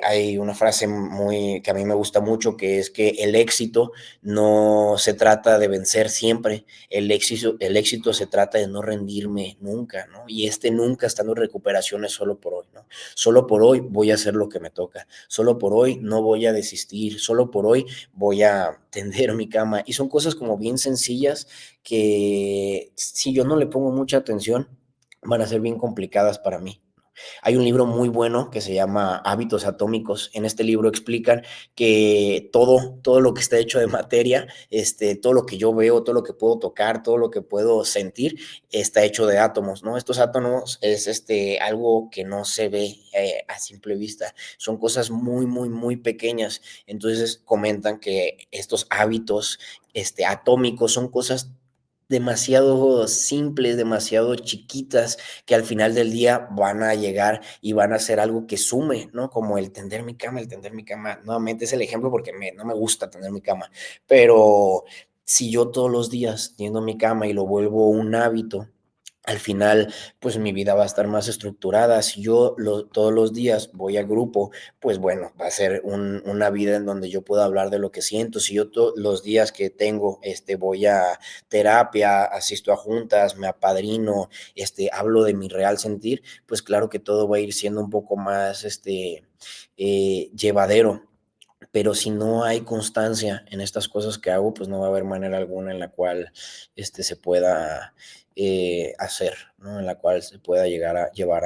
Hay una frase muy que a mí me gusta mucho, que es que el éxito no se trata de vencer siempre, el éxito se trata de no rendirme nunca, ¿no? Y nunca estando en recuperación es solo por hoy, ¿no? Solo por hoy voy a hacer lo que me toca, solo por hoy no voy a desistir, solo por hoy voy a tender mi cama. Y son cosas como bien sencillas que si yo no le pongo mucha atención, van a ser bien complicadas para mí. Hay un libro muy bueno que se llama Hábitos Atómicos. En este libro explican que todo lo que está hecho de materia, todo lo que yo veo, todo lo que puedo tocar, todo lo que puedo sentir, está hecho de átomos, ¿no? Estos átomos es algo que no se ve a simple vista. Son cosas muy, muy, muy pequeñas. Entonces comentan que estos hábitos atómicos son cosas demasiado simples, demasiado chiquitas, que al final del día van a llegar y van a ser algo que sume, ¿no? Como el tender mi cama, nuevamente es el ejemplo porque no me gusta tender mi cama, pero si yo todos los días tiendo mi cama y lo vuelvo un hábito, al final, pues mi vida va a estar más estructurada. Si yo todos los días voy a grupo, pues bueno, va a ser una vida en donde yo puedo hablar de lo que siento. Si yo los días que tengo, voy a terapia, asisto a juntas, me apadrino, hablo de mi real sentir, pues claro que todo va a ir siendo un poco más, llevadero. Pero si no hay constancia en estas cosas que hago, pues no va a haber manera alguna en la cual se pueda hacer, ¿no? En la cual se pueda llegar a llevar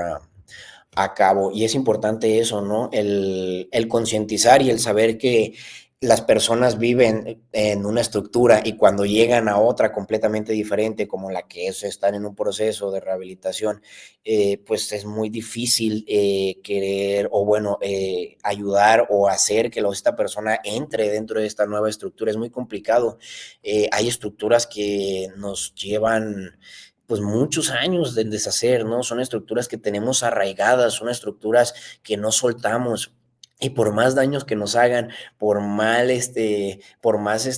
a cabo. Y es importante eso, ¿no? El concientizar y el saber que las personas viven en una estructura y cuando llegan a otra completamente diferente, como la que es estar en un proceso de rehabilitación, pues es muy difícil querer o bueno, ayudar o hacer que esta persona entre dentro de esta nueva estructura. Es muy complicado. Hay estructuras que nos llevan pues muchos años de deshacer, ¿no? Son estructuras que tenemos arraigadas, son estructuras que no soltamos. Y por más daños que nos hagan, por más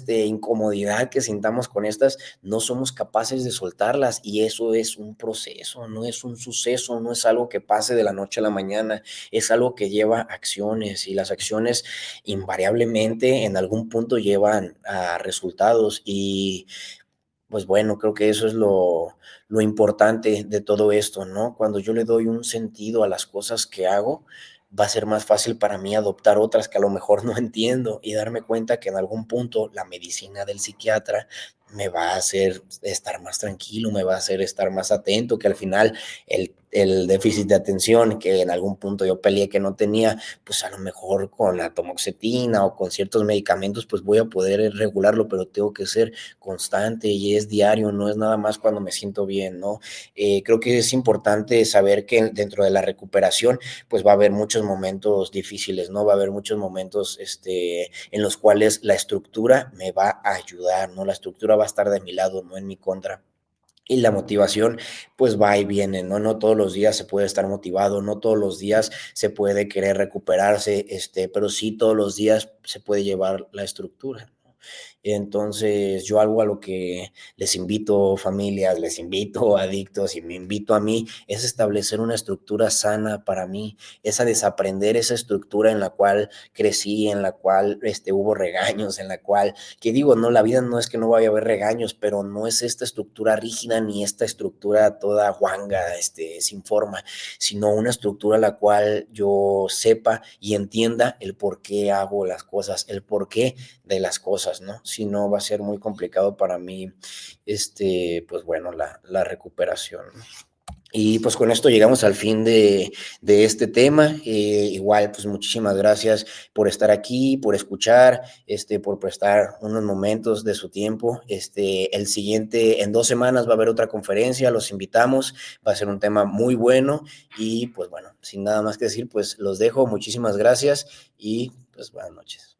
incomodidad que sintamos con estas, no somos capaces de soltarlas. Y eso es un proceso, no es un suceso, no es algo que pase de la noche a la mañana, es algo que lleva acciones y las acciones invariablemente en algún punto llevan a resultados. Y pues bueno, creo que eso es lo importante de todo esto, ¿no? Cuando yo le doy un sentido a las cosas que hago, va a ser más fácil para mí adoptar otras que a lo mejor no entiendo y darme cuenta que en algún punto la medicina del psiquiatra me va a hacer estar más tranquilo, me va a hacer estar más atento, que al final el déficit de atención que en algún punto yo peleé que no tenía, pues a lo mejor con la tamoxetina o con ciertos medicamentos, pues voy a poder regularlo, pero tengo que ser constante y es diario, no es nada más cuando me siento bien, ¿no? Creo que es importante saber que dentro de la recuperación, pues va a haber muchos momentos difíciles, ¿no? Va a haber muchos momentos en los cuales la estructura me va a ayudar, ¿no? La estructura va a estar de mi lado, no en mi contra. Y la motivación, pues va y viene, ¿no? No todos los días se puede estar motivado, no todos los días se puede querer recuperarse, pero sí todos los días se puede llevar la estructura, ¿no? Entonces, yo algo a lo que les invito, familias, les invito, adictos, y me invito a mí, es establecer una estructura sana para mí, es a desaprender esa estructura en la cual crecí, en la cual hubo regaños, en la cual que digo, no, la vida no es que no vaya a haber regaños, pero no es esta estructura rígida ni esta estructura toda guanga, sin forma, sino una estructura la cual yo sepa y entienda el por qué hago las cosas, el porqué de las cosas, ¿no? Si no, va a ser muy complicado para mí, pues bueno, la recuperación, ¿no? Y pues con esto llegamos al fin de este tema. Igual, pues muchísimas gracias por estar aquí, por escuchar, por prestar unos momentos de su tiempo. El siguiente, en 2 semanas va a haber otra conferencia, los invitamos, va a ser un tema muy bueno y pues bueno, sin nada más que decir, pues los dejo, muchísimas gracias y pues buenas noches.